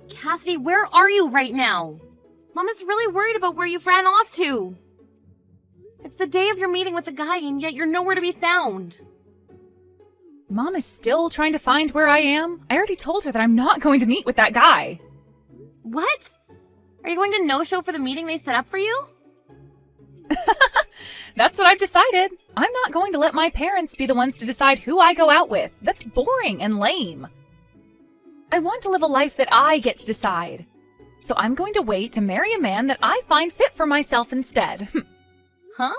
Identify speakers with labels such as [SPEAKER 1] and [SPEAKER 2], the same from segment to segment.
[SPEAKER 1] Cassidy, where are you right now? Mom is really worried about where you've ran off to. It's the day of your meeting with the guy, and yet you're nowhere to be found.
[SPEAKER 2] Mom is still trying to find where I am. I already told her that I'm not going to meet with that guy.
[SPEAKER 1] What? Are you going to no-show for the meeting they set up for you?
[SPEAKER 2] That's what I've decided. I'm not going to let my parents be the ones to decide who I go out with. That's boring and lame. I want to live a life that I get to decide. So I'm going to wait to marry a man that I find fit for myself instead.
[SPEAKER 1] Huh?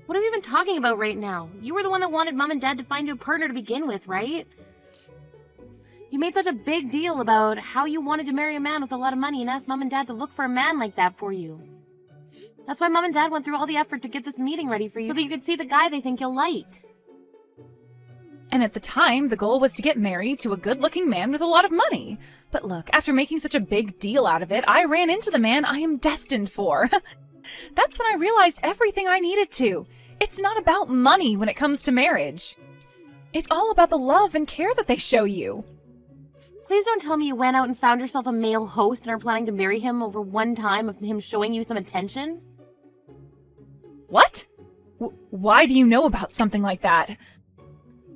[SPEAKER 1] What are we even talking about right now? You were the one that wanted Mom and Dad to find you a partner to begin with, right? You made such a big deal about how you wanted to marry a man with a lot of money and asked Mom and Dad to look for a man like that for you. That's why Mom and Dad went through all the effort to get this meeting ready for you so that you could see the guy they think you'll like.
[SPEAKER 2] And at the time, the goal was to get married to a good-looking man with a lot of money. But look, after making such a big deal out of it, I ran into the man I am destined for. That's when I realized everything I needed to. It's not about money when it comes to marriage. It's all about the love and care that they show you.
[SPEAKER 1] Please don't tell me you went out and found yourself a male host and are planning to marry him over one time of him showing you some attention.
[SPEAKER 2] What? Why do you know about something like that?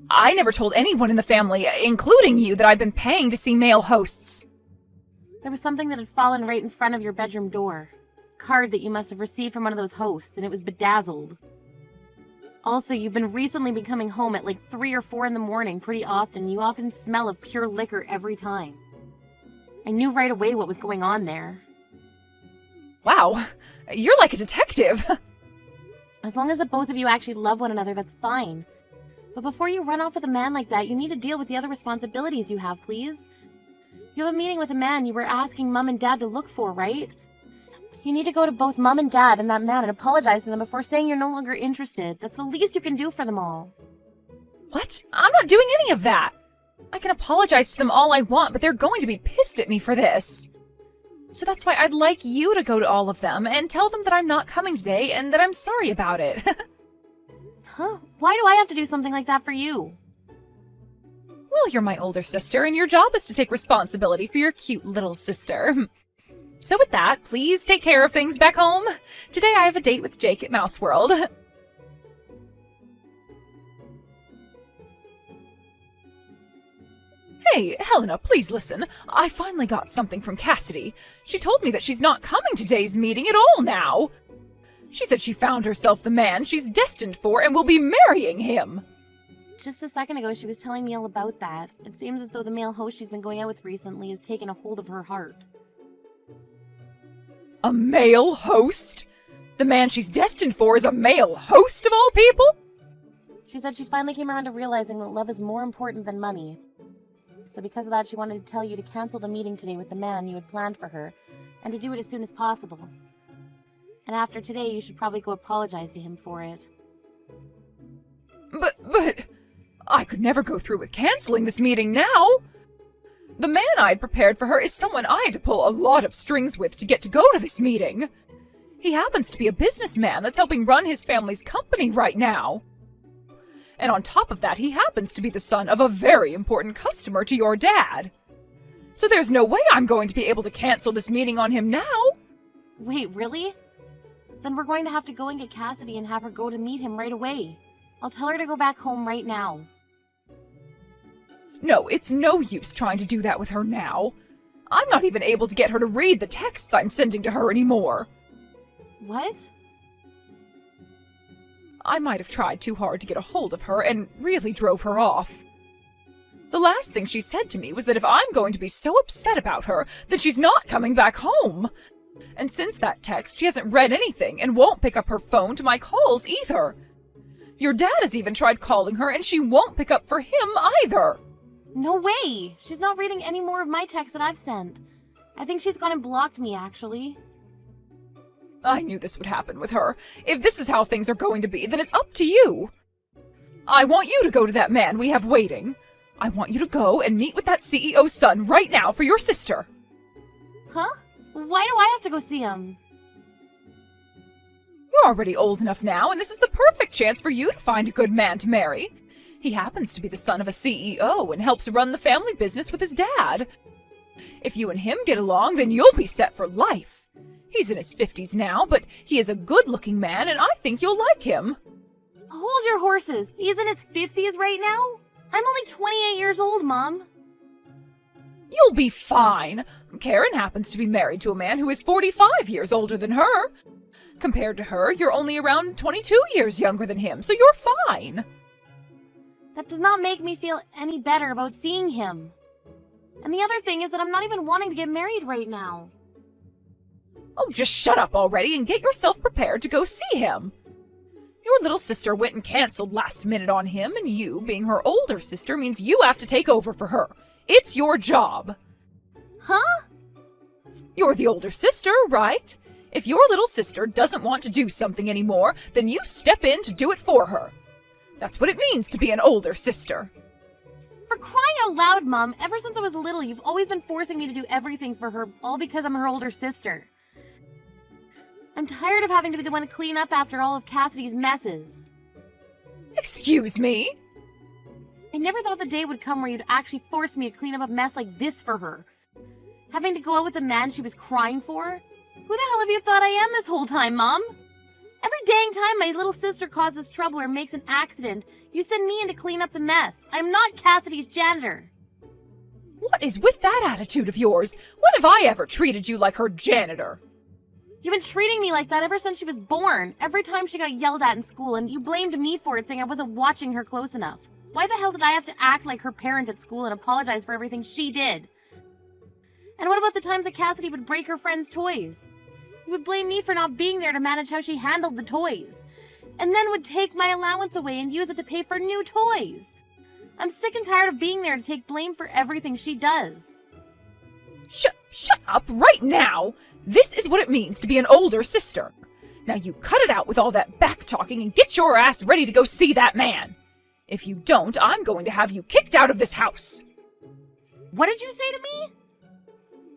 [SPEAKER 2] I never told anyone in the family, including you, that I've been paying to see male hosts.
[SPEAKER 1] There was something that had fallen right in front of your bedroom door. A card that you must have received from one of those hosts, and it was bedazzled. Also, you've been recently been coming home at like 3 or 4 in the morning pretty often. You often smell of pure liquor every time. I knew right away what was going on there.
[SPEAKER 2] Wow, you're like a detective.
[SPEAKER 1] As long as the both of you actually love one another, that's fine. But before you run off with a man like that, you need to deal with the other responsibilities you have, please. You have a meeting with a man you were asking Mom and Dad to look for, right? You need to go to both Mom and Dad and that man and apologize to them before saying you're no longer interested. That's the least you can do for them all.
[SPEAKER 2] What? I'm not doing any of that. I can apologize to them all I want, but they're going to be pissed at me for this. So that's why I'd like you to go to all of them and tell them that I'm not coming today and that I'm sorry about it.
[SPEAKER 1] Huh? Why do I have to do something like that for you?
[SPEAKER 2] Well, you're my older sister, and your job is to take responsibility for your cute little sister. So with that, please take care of things back home. Today I have a date with Jake at Mouse World. Hey, Helena, please listen. I finally got something from Cassidy. She told me that she's not coming to today's meeting at all now. She said she found herself the man she's destined for and will be marrying him.
[SPEAKER 1] Just a second ago, she was telling me all about that. It seems as though the male host she's been going out with recently has taken a hold of her heart.
[SPEAKER 2] A male host? The man she's destined for is a male host of all people?
[SPEAKER 1] She said she finally came around to realizing that love is more important than money. So because of that, she wanted to tell you to cancel the meeting today with the man you had planned for her, and to do it as soon as possible. And after today, you should probably go apologize to him for it.
[SPEAKER 2] But, I could never go through with canceling this meeting now. The man I'd prepared for her is someone I had to pull a lot of strings with to get to go to this meeting. He happens to be a businessman that's helping run his family's company right now. And on top of that, he happens to be the son of a very important customer to your dad. So there's no way I'm going to be able to cancel this meeting on him now.
[SPEAKER 1] Wait, really? Then we're going to have to go and get Cassidy and have her go to meet him right away. I'll tell her to go back home right now.
[SPEAKER 2] No, it's no use trying to do that with her now. I'm not even able to get her to read the texts I'm sending to her anymore.
[SPEAKER 1] What?
[SPEAKER 2] I might have tried too hard to get a hold of her and really drove her off. The last thing she said to me was that if I'm going to be so upset about her, then she's not coming back home. And since that text, she hasn't read anything and won't pick up her phone to my calls either. Your dad has even tried calling her and she won't pick up for him either.
[SPEAKER 1] No way! She's not reading any more of my texts that I've sent. I think she's gone and blocked me, actually.
[SPEAKER 2] I knew this would happen with her. If this is how things are going to be, then it's up to you. I want you to go to that man we have waiting. I want you to go and meet with that CEO's son right now for your sister.
[SPEAKER 1] Huh? Why do I have to go see him?
[SPEAKER 2] You're already old enough now, and this is the perfect chance for you to find a good man to marry. He happens to be the son of a CEO and helps run the family business with his dad. If you and him get along, then you'll be set for life. He's in his 50s now, but he is a good-looking man, and I think you'll like him.
[SPEAKER 1] Hold your horses. He's in his 50s right now? I'm only 28 years old, Mom.
[SPEAKER 2] You'll be fine. Karen happens to be married to a man who is 45 years older than her. Compared to her, you're only around 22 years younger than him, so you're fine.
[SPEAKER 1] That does not make me feel any better about seeing him. And the other thing is that I'm not even wanting to get married right now.
[SPEAKER 2] Oh, just shut up already and get yourself prepared to go see him. Your little sister went and canceled last minute on him, and you, being her older sister, means you have to take over for her. It's your job.
[SPEAKER 1] Huh?
[SPEAKER 2] You're the older sister, right? If your little sister doesn't want to do something anymore, then you step in to do it for her. That's what it means to be an older sister.
[SPEAKER 1] For crying out loud, Mom, ever since I was little, you've always been forcing me to do everything for her, all because I'm her older sister. I'm tired of having to be the one to clean up after all of Cassidy's messes.
[SPEAKER 2] Excuse me?
[SPEAKER 1] I never thought the day would come where you'd actually force me to clean up a mess like this for her. Having to go out with the man she was crying for? Who the hell have you thought I am this whole time, Mom? Every dang time my little sister causes trouble or makes an accident, you send me in to clean up the mess. I'm not Cassidy's janitor.
[SPEAKER 2] What is with that attitude of yours? When have I ever treated you like her janitor?
[SPEAKER 1] You've been treating me like that ever since she was born. Every time she got yelled at in school, and you blamed me for it, saying I wasn't watching her close enough. Why the hell did I have to act like her parent at school and apologize for everything she did? And what about the times that Cassidy would break her friends' toys? You would blame me for not being there to manage how she handled the toys. And then would take my allowance away and use it to pay for new toys. I'm sick and tired of being there to take blame for everything she does.
[SPEAKER 2] Shut up right now! This is what it means to be an older sister. Now you cut it out with all that back-talking and get your ass ready to go see that man. If you don't, I'm going to have you kicked out of this house.
[SPEAKER 1] What did you say to me?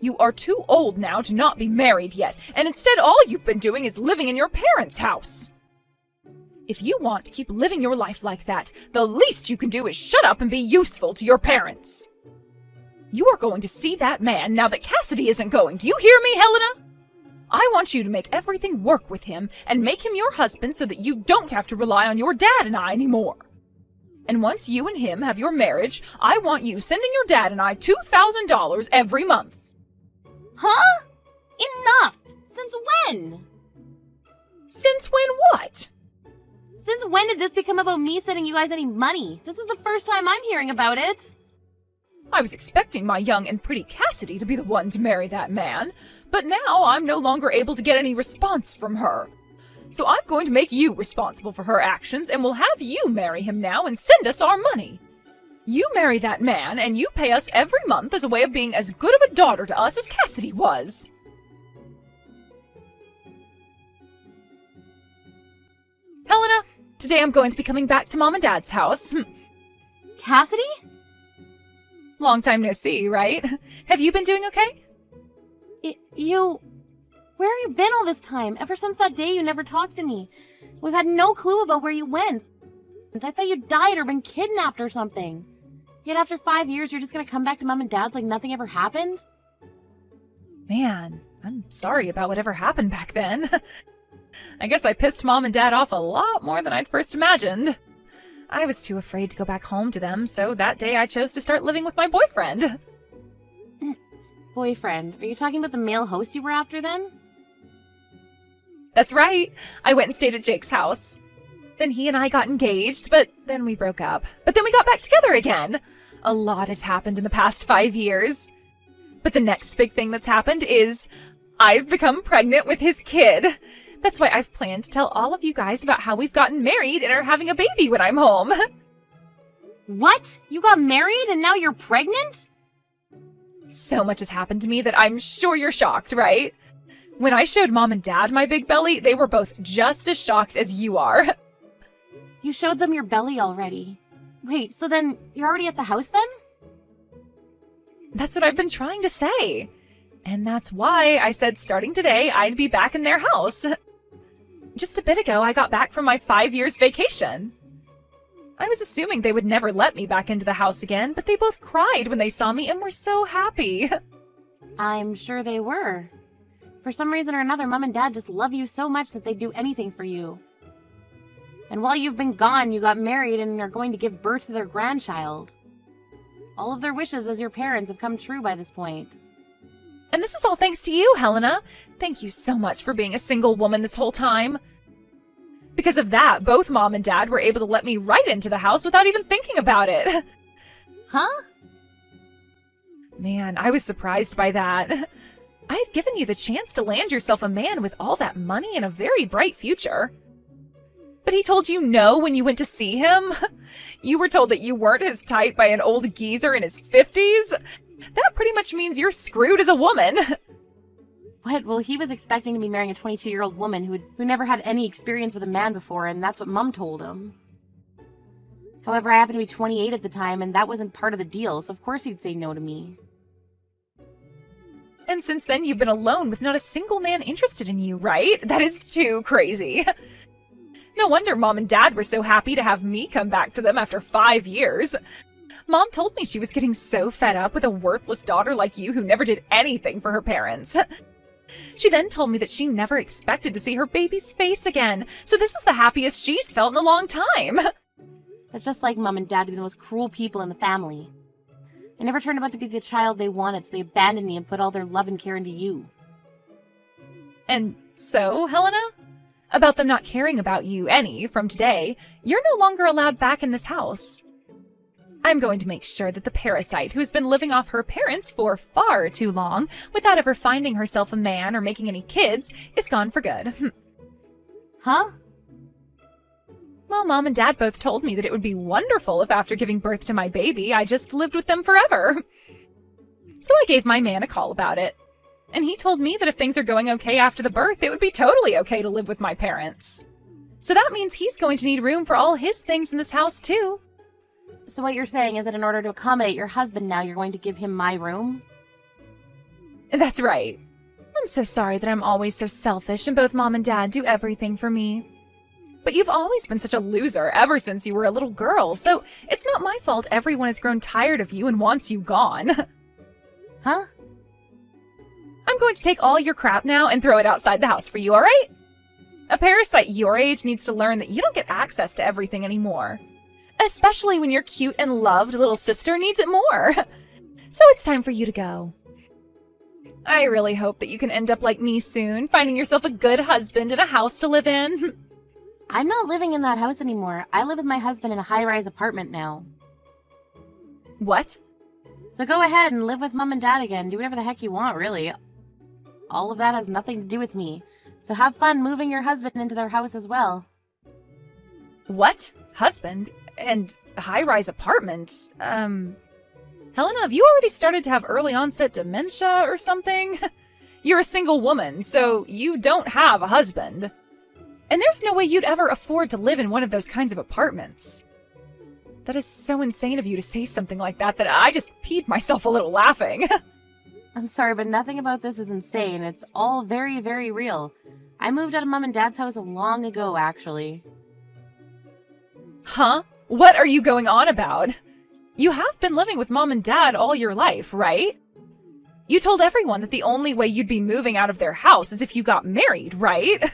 [SPEAKER 2] You are too old now to not be married yet, and instead all you've been doing is living in your parents' house. If you want to keep living your life like that, the least you can do is shut up and be useful to your parents. You are going to see that man now that Cassidy isn't going. Do you hear me, Helena? I want you to make everything work with him and make him your husband so that you don't have to rely on your dad and I anymore. And once you and him have your marriage, I want you sending your dad and I $2,000 every month.
[SPEAKER 1] Huh? Enough! Since when?
[SPEAKER 2] Since when what?
[SPEAKER 1] Since when did this become about me sending you guys any money? This is the first time I'm hearing about it.
[SPEAKER 2] I was expecting my young and pretty Cassidy to be the one to marry that man, but now I'm no longer able to get any response from her. So I'm going to make you responsible for her actions, and we'll have you marry him now and send us our money. You marry that man, and you pay us every month as a way of being as good of a daughter to us as Cassidy was. Helena, today I'm going to be coming back to Mom and Dad's house.
[SPEAKER 1] Cassidy?
[SPEAKER 2] Long time no see, right? Have you been doing okay?
[SPEAKER 1] Where have you been all this time? Ever since that day you never talked to me. We've had no clue about where you went. I thought you died or been kidnapped or something. Yet after 5 years, you're just gonna come back to Mom and Dad's like nothing ever happened?
[SPEAKER 2] Man, I'm sorry about whatever happened back then. I guess I pissed Mom and Dad off a lot more than I'd first imagined. I was too afraid to go back home to them, so that day I chose to start living with my boyfriend.
[SPEAKER 1] Boyfriend? Are you talking about the male host you were after then?
[SPEAKER 2] That's right. I went and stayed at Jake's house. Then he and I got engaged, but then we broke up. But then we got back together again. A lot has happened in the past 5 years. But the next big thing that's happened is I've become pregnant with his kid. That's why I've planned to tell all of you guys about how we've gotten married and are having a baby when I'm home.
[SPEAKER 1] What? You got married and now you're pregnant?
[SPEAKER 2] So much has happened to me that I'm sure you're shocked, right? When I showed Mom and Dad my big belly, they were both just as shocked as you are.
[SPEAKER 1] You showed them your belly already. Wait, so then you're already at the house then?
[SPEAKER 2] That's what I've been trying to say. And that's why I said starting today, I'd be back in their house. Just a bit ago, I got back from my 5 years vacation. I was assuming they would never let me back into the house again, but they both cried when they saw me and were so happy.
[SPEAKER 1] I'm sure they were. For some reason or another, Mom and Dad just love you so much that they'd do anything for you. And while you've been gone, you got married and are going to give birth to their grandchild. All of their wishes as your parents have come true by this point.
[SPEAKER 2] And this is all thanks to you, Helena. Thank you so much for being a single woman this whole time. Because of that, both Mom and Dad were able to let me right into the house without even thinking about it.
[SPEAKER 1] Huh?
[SPEAKER 2] Man, I was surprised by that. I had given you the chance to land yourself a man with all that money and a very bright future. But he told you no when you went to see him? You were told that you weren't his type by an old geezer in his 50s? That pretty much means you're screwed as a woman.
[SPEAKER 1] What? Well, he was expecting to be marrying a 22-year-old woman who never had any experience with a man before, and that's what Mom told him. However, I happened to be 28 at the time, and that wasn't part of the deal, so of course he'd say no to me.
[SPEAKER 2] And since then, you've been alone with not a single man interested in you, right? That is too crazy. No wonder Mom and Dad were so happy to have me come back to them after 5 years. Mom told me she was getting so fed up with a worthless daughter like you who never did anything for her parents. She then told me that she never expected to see her baby's face again, so this is the happiest she's felt in a long time.
[SPEAKER 1] That's just like Mom and Dad to be the most cruel people in the family. I never turned out to be the child they wanted, so they abandoned me and put all their love and care into you.
[SPEAKER 2] And so, Helena? About them not caring about you any from today, you're no longer allowed back in this house. I'm going to make sure that the parasite who has been living off her parents for far too long without ever finding herself a man or making any kids is gone for good.
[SPEAKER 1] Huh?
[SPEAKER 2] Well, Mom and Dad both told me that it would be wonderful if after giving birth to my baby, I just lived with them forever. So I gave my man a call about it. And he told me that if things are going okay after the birth, it would be totally okay to live with my parents. So that means he's going to need room for all his things in this house, too.
[SPEAKER 1] So what you're saying is that in order to accommodate your husband now, you're going to give him my room?
[SPEAKER 2] That's right. I'm so sorry that I'm always so selfish and both Mom and Dad do everything for me. But you've always been such a loser ever since you were a little girl, so it's not my fault everyone has grown tired of you and wants you gone.
[SPEAKER 1] Huh?
[SPEAKER 2] I'm going to take all your crap now and throw it outside the house for you, alright? A parasite your age needs to learn that you don't get access to everything anymore. Especially when your cute and loved little sister needs it more. So it's time for you to go. I really hope that you can end up like me soon, finding yourself a good husband and a house to live in.
[SPEAKER 1] I'm not living in that house anymore. I live with my husband in a high-rise apartment now.
[SPEAKER 2] What?
[SPEAKER 1] So go ahead and live with Mom and Dad again. Do whatever the heck you want, really. All of that has nothing to do with me. So have fun moving your husband into their house as well.
[SPEAKER 2] What? Husband? And a high-rise apartment? Helena, have you already started to have early onset dementia or something? You're a single woman, so you don't have a husband. And there's no way you'd ever afford to live in one of those kinds of apartments. That is so insane of you to say something like that I just peed myself a little laughing.
[SPEAKER 1] I'm sorry, but nothing about this is insane. It's all very, very real. I moved out of Mom and Dad's house long ago, actually.
[SPEAKER 2] Huh? What are you going on about? You have been living with Mom and Dad all your life, right? You told everyone that the only way you'd be moving out of their house is if you got married, right?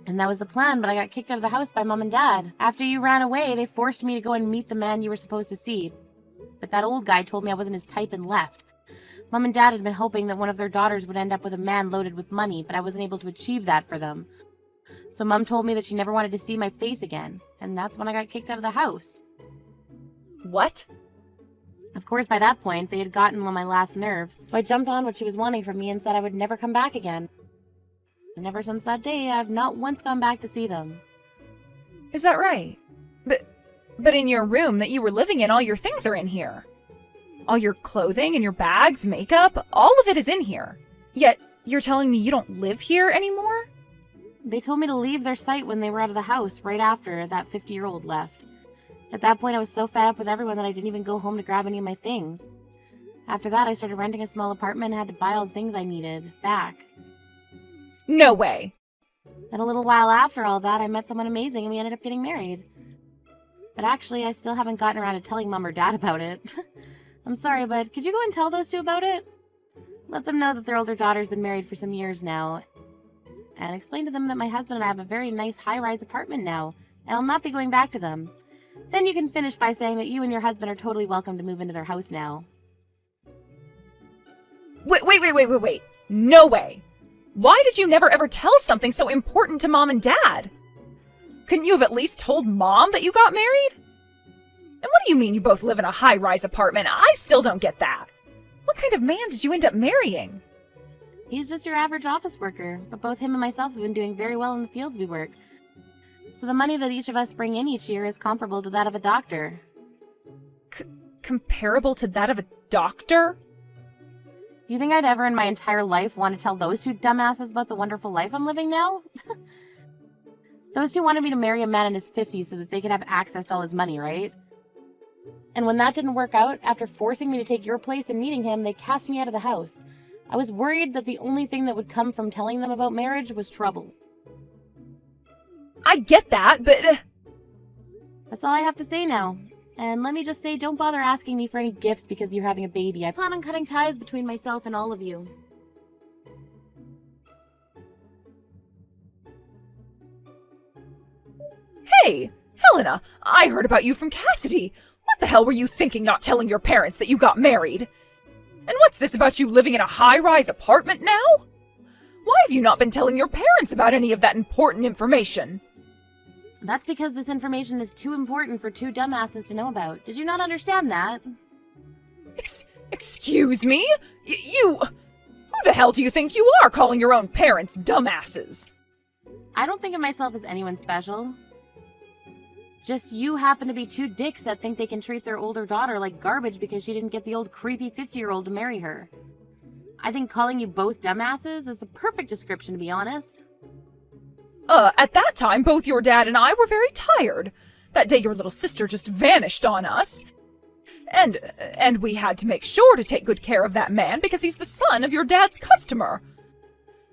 [SPEAKER 1] And that was the plan, but I got kicked out of the house by Mom and Dad. After you ran away, they forced me to go and meet the man you were supposed to see. But that old guy told me I wasn't his type and left. Mom and Dad had been hoping that one of their daughters would end up with a man loaded with money, but I wasn't able to achieve that for them. So Mom told me that she never wanted to see my face again, and that's when I got kicked out of the house.
[SPEAKER 2] What?
[SPEAKER 1] Of course, by that point, they had gotten on my last nerve, so I jumped on what she was wanting from me and said I would never come back again. And ever since that day, I've not once gone back to see them.
[SPEAKER 2] Is that right? But in your room that you were living in, all your things are in here. All your clothing and your bags, makeup, all of it is in here. Yet, you're telling me you don't live here anymore?
[SPEAKER 1] They told me to leave their sight when they were out of the house right after that 50-year-old left. At that point, I was so fed up with everyone that I didn't even go home to grab any of my things. After that, I started renting a small apartment and had to buy all the things I needed back.
[SPEAKER 2] No way.
[SPEAKER 1] Then a little while after all that, I met someone amazing and we ended up getting married. But actually, I still haven't gotten around to telling Mom or Dad about it. I'm sorry, but could you go and tell those two about it? Let them know that their older daughter's been married for some years now. And explain to them that my husband and I have a very nice high-rise apartment now, and I'll not be going back to them. Then you can finish by saying that you and your husband are totally welcome to move into their house now.
[SPEAKER 2] Wait. No way. Why did you never ever tell something so important to Mom and Dad? Couldn't you have at least told Mom that you got married? And what do you mean you both live in a high-rise apartment? I still don't get that. What kind of man did you end up marrying?
[SPEAKER 1] He's just your average office worker, but both him and myself have been doing very well in the fields we work. So the money that each of us bring in each year is comparable to that of a doctor.
[SPEAKER 2] Comparable to that of a doctor?
[SPEAKER 1] You think I'd ever in my entire life want to tell those two dumbasses about the wonderful life I'm living now? Those two wanted me to marry a man in his 50s so that they could have access to all his money, right? And when that didn't work out, after forcing me to take your place and meeting him, they cast me out of the house. I was worried that the only thing that would come from telling them about marriage was trouble.
[SPEAKER 2] I get that, but...
[SPEAKER 1] That's all I have to say now. And let me just say, don't bother asking me for any gifts because you're having a baby. I plan on cutting ties between myself and all of you.
[SPEAKER 2] Hey, Helena, I heard about you from Cassidy. What the hell were you thinking not telling your parents that you got married? And what's this about you living in a high-rise apartment now? Why have you not been telling your parents about any of that important information?
[SPEAKER 1] That's because this information is too important for two dumbasses to know about. Did you not understand that?
[SPEAKER 2] Excuse me? You... Who the hell do you think you are calling your own parents dumbasses?
[SPEAKER 1] I don't think of myself as anyone special. Just you happen to be two dicks that think they can treat their older daughter like garbage because she didn't get the old creepy 50-year-old to marry her. I think calling you both dumbasses is the perfect description, to be honest.
[SPEAKER 2] At that time, both your dad and I were very tired. That day your little sister just vanished on us. And we had to make sure to take good care of that man because he's the son of your dad's customer.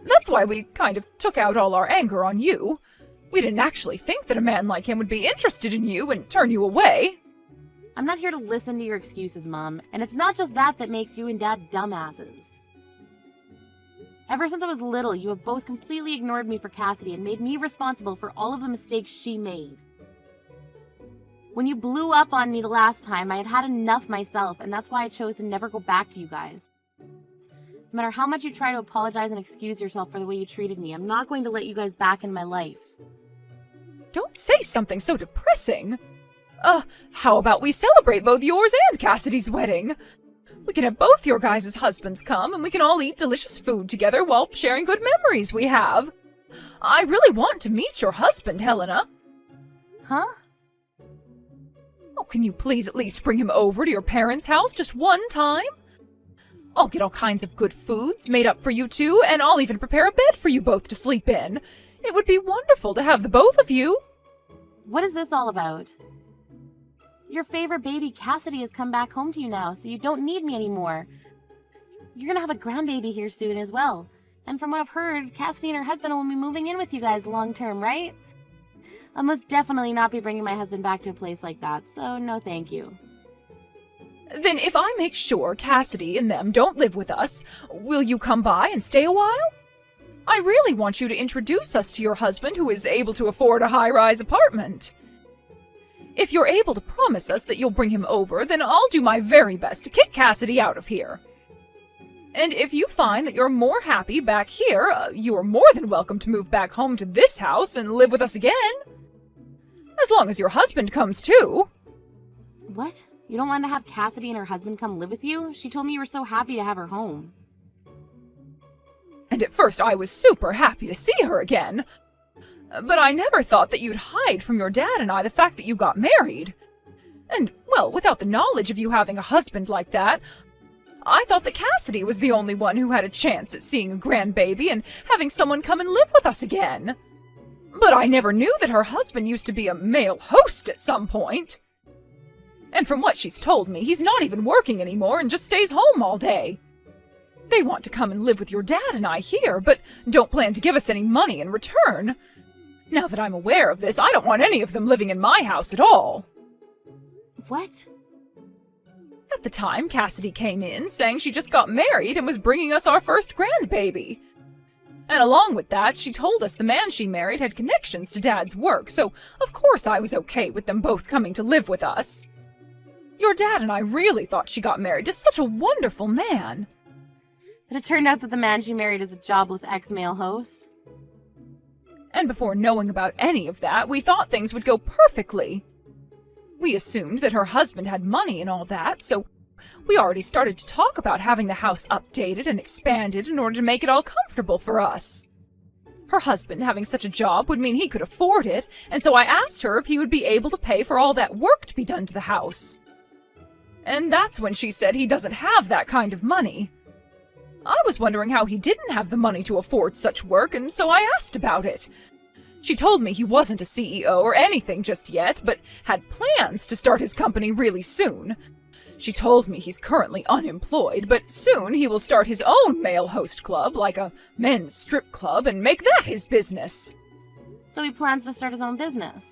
[SPEAKER 2] That's why we kind of took out all our anger on you. We didn't actually think that a man like him would be interested in you and turn you away.
[SPEAKER 1] I'm not here to listen to your excuses, Mom. And it's not just that that makes you and Dad dumbasses. Ever since I was little, you have both completely ignored me for Cassidy and made me responsible for all of the mistakes she made. When you blew up on me the last time, I had had enough myself, and that's why I chose to never go back to you guys. No matter how much you try to apologize and excuse yourself for the way you treated me, I'm not going to let you guys back in my life.
[SPEAKER 2] Don't say something so depressing. How about we celebrate both yours and Cassidy's wedding? We can have both your guys' husbands come, and we can all eat delicious food together while sharing good memories we have. I really want to meet your husband, Helena.
[SPEAKER 1] Huh?
[SPEAKER 2] Oh, can you please at least bring him over to your parents' house just one time? I'll get all kinds of good foods made up for you two, and I'll even prepare a bed for you both to sleep in. It would be wonderful to have the both of you.
[SPEAKER 1] What is this all about? Your favorite baby, Cassidy, has come back home to you now, so you don't need me anymore. You're gonna have a grandbaby here soon as well. And from what I've heard, Cassidy and her husband will be moving in with you guys long term, right? I'll most definitely not be bringing my husband back to a place like that, so no thank you.
[SPEAKER 2] Then if I make sure Cassidy and them don't live with us, will you come by and stay a while? I really want you to introduce us to your husband who is able to afford a high-rise apartment. If you're able to promise us that you'll bring him over, then I'll do my very best to kick Cassidy out of here. And if you find that you're more happy back here, you are more than welcome to move back home to this house and live with us again. As long as your husband comes too.
[SPEAKER 1] What? You don't want to have Cassidy and her husband come live with you? She told me you were so happy to have her home.
[SPEAKER 2] And at first I was super happy to see her again. But I never thought that you'd hide from your dad and I the fact that you got married. And, well, without the knowledge of you having a husband like that, I thought that Cassidy was the only one who had a chance at seeing a grandbaby and having someone come and live with us again. But I never knew that her husband used to be a male host at some point. And from what she's told me, he's not even working anymore and just stays home all day. They want to come and live with your dad and I here, but don't plan to give us any money in return. Now that I'm aware of this, I don't want any of them living in my house at all.
[SPEAKER 1] What?
[SPEAKER 2] At the time, Cassidy came in saying she just got married and was bringing us our first grandbaby. And along with that, she told us the man she married had connections to Dad's work, so of course I was okay with them both coming to live with us. Your dad and I really thought she got married to such a wonderful man.
[SPEAKER 1] But it turned out that the man she married is a jobless ex-male host.
[SPEAKER 2] And before knowing about any of that, we thought things would go perfectly. We assumed that her husband had money and all that, so we already started to talk about having the house updated and expanded in order to make it all comfortable for us. Her husband having such a job would mean he could afford it, and so I asked her if he would be able to pay for all that work to be done to the house. And that's when she said he doesn't have that kind of money. I was wondering how he didn't have the money to afford such work, and so I asked about it. She told me he wasn't a CEO or anything just yet, but had plans to start his company really soon. She told me he's currently unemployed, but soon he will start his own male host club, like a men's strip club, and make that his business.
[SPEAKER 1] So he plans to start his own business.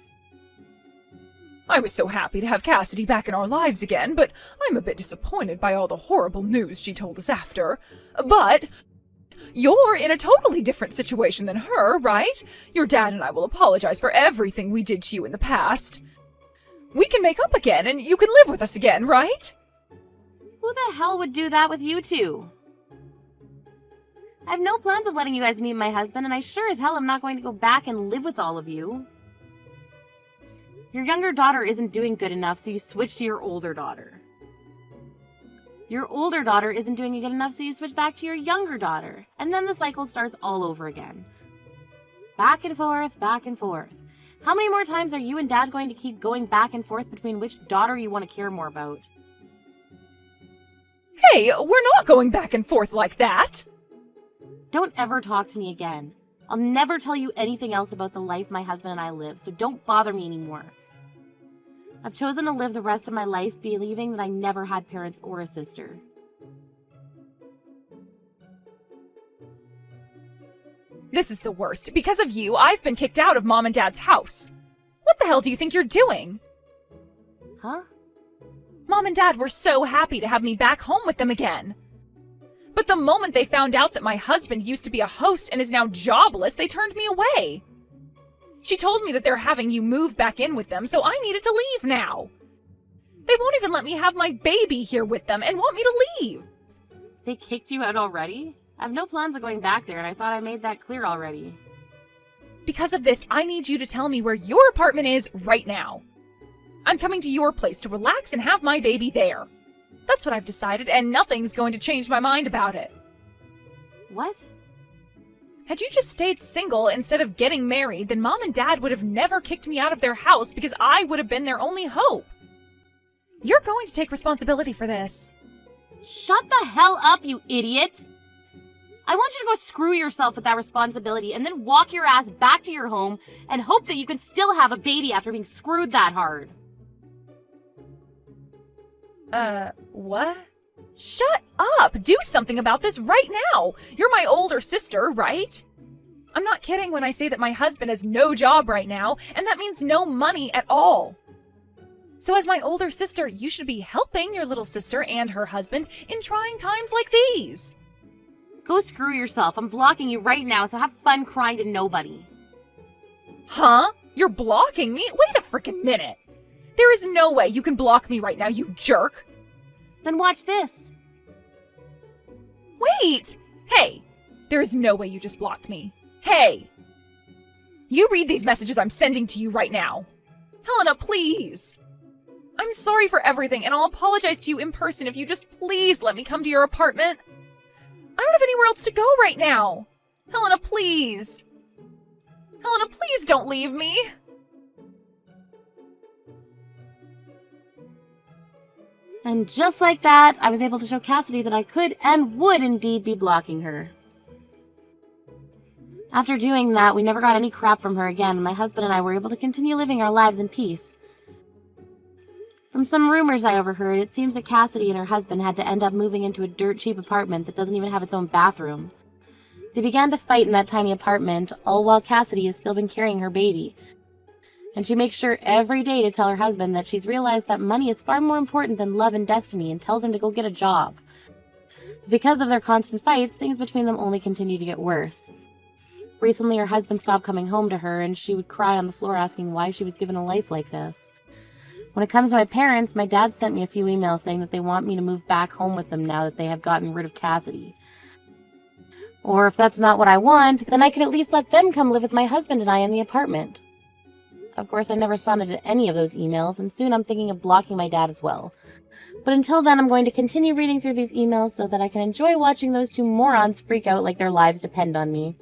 [SPEAKER 2] I was so happy to have Cassidy back in our lives again, but I'm a bit disappointed by all the horrible news she told us after. But you're in a totally different situation than her, right? Your dad and I will apologize for everything we did to you in the past. We can make up again, and you can live with us again, right?
[SPEAKER 1] Who the hell would do that with you two? I have no plans of letting you guys meet my husband, and I sure as hell am not going to go back and live with all of you. Your younger daughter isn't doing good enough, so you switch to your older daughter. Your older daughter isn't doing good enough, so you switch back to your younger daughter. And then the cycle starts all over again. Back and forth, back and forth. How many more times are you and Dad going to keep going back and forth between which daughter you want to care more about?
[SPEAKER 2] Hey, we're not going back and forth like that!
[SPEAKER 1] Don't ever talk to me again. I'll never tell you anything else about the life my husband and I live, so don't bother me anymore. I've chosen to live the rest of my life believing that I never had parents or a sister.
[SPEAKER 2] This is the worst. Because of you, I've been kicked out of Mom and Dad's house. What the hell do you think you're doing?
[SPEAKER 1] Huh?
[SPEAKER 2] Mom and Dad were so happy to have me back home with them again. But the moment they found out that my husband used to be a host and is now jobless, they turned me away. She told me that they're having you move back in with them, so I needed to leave now. They won't even let me have my baby here with them and want me to leave.
[SPEAKER 1] They kicked you out already? I have no plans of going back there, and I thought I made that clear already.
[SPEAKER 2] Because of this, I need you to tell me where your apartment is right now. I'm coming to your place to relax and have my baby there. That's what I've decided, and nothing's going to change my mind about it.
[SPEAKER 1] What?
[SPEAKER 2] Had you just stayed single instead of getting married, then Mom and Dad would have never kicked me out of their house because I would have been their only hope. You're going to take responsibility for this.
[SPEAKER 1] Shut the hell up, you idiot! I want you to go screw yourself with that responsibility and then walk your ass back to your home and hope that you can still have a baby after being screwed that hard.
[SPEAKER 2] What? Shut up! Do something about this right now! You're my older sister, right? I'm not kidding when I say that my husband has no job right now, and that means no money at all. So as my older sister, you should be helping your little sister and her husband in trying times like these.
[SPEAKER 1] Go screw yourself. I'm blocking you right now, so have fun crying to nobody.
[SPEAKER 2] Huh? You're blocking me? Wait a frickin' minute. There is no way you can block me right now, you jerk.
[SPEAKER 1] Then watch this.
[SPEAKER 2] Wait! Hey! There is no way you just blocked me. Hey! You read these messages I'm sending to you right now. Helena, please! I'm sorry for everything, and I'll apologize to you in person if you just please let me come to your apartment. I don't have anywhere else to go right now. Helena, please! Helena, please don't leave me!
[SPEAKER 1] And just like that, I was able to show Cassidy that I could and would indeed be blocking her. After doing that, we never got any crap from her again, and my husband and I were able to continue living our lives in peace. From some rumors I overheard, it seems that Cassidy and her husband had to end up moving into a dirt-cheap apartment that doesn't even have its own bathroom. They began to fight in that tiny apartment, all while Cassidy has still been carrying her baby. And she makes sure every day to tell her husband that she's realized that money is far more important than love and destiny, and tells him to go get a job. Because of their constant fights, things between them only continue to get worse. Recently, her husband stopped coming home to her, and she would cry on the floor asking why she was given a life like this. When it comes to my parents, my dad sent me a few emails saying that they want me to move back home with them now that they have gotten rid of Cassidy. Or if that's not what I want, then I could at least let them come live with my husband and I in the apartment. Of course, I never responded to any of those emails, and soon I'm thinking of blocking my dad as well. But until then, I'm going to continue reading through these emails so that I can enjoy watching those two morons freak out like their lives depend on me.